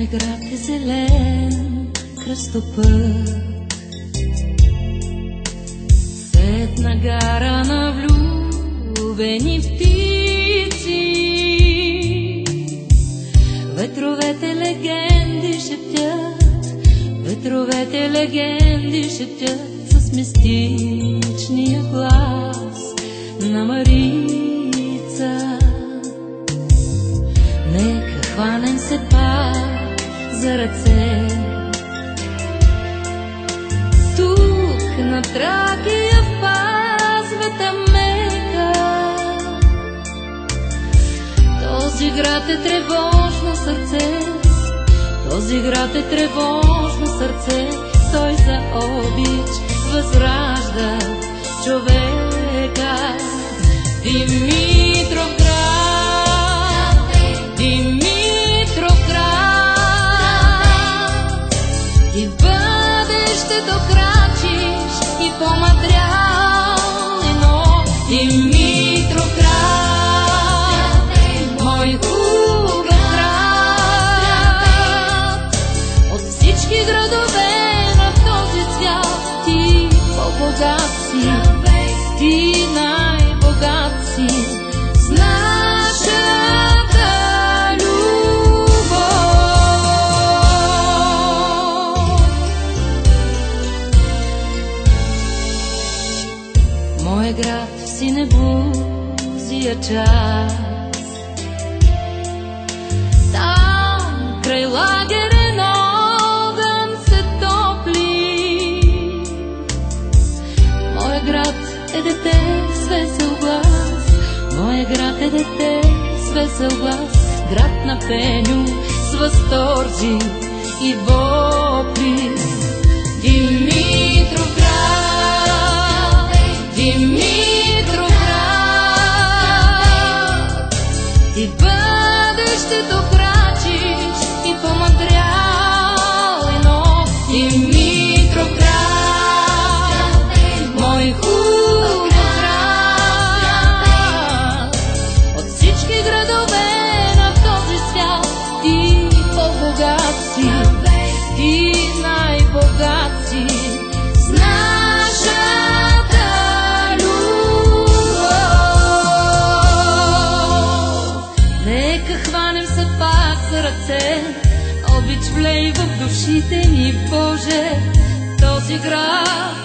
Моя град е зелен кръстопът, сетна гара на влюбени птици. Ветровете легенди шептят, ветровете легенди шептят с мистичния глас на Марица. Нека хванем се пак за ръце, тук на Тракия в пазвата мека. Този град е тревожно сърце, този град е тревожно сърце. Той за обич възражда човека. Димитровград, Димитровград, и в бъдещето крачиш и по-материално. Димитровград, мой хубав град, от всички градове на този свят ти по-богат си, ти най-богат си с нашата любов. Моя град в синебузия час, там край лагерен огън се топли. Моя град е дете с весел глас, моя град е дете с весел глас, град на пеню с възторзи и вопли. Димитровград, Димитровград, и в бъдещето крачиш и по-материално. Димитровград, мой хубав град, от всички градове на този свят ти по-богат си, ти най-богат си с нашата любов. Нека хванем се пак за ръце, обич влей в душите ни, Боже. Този град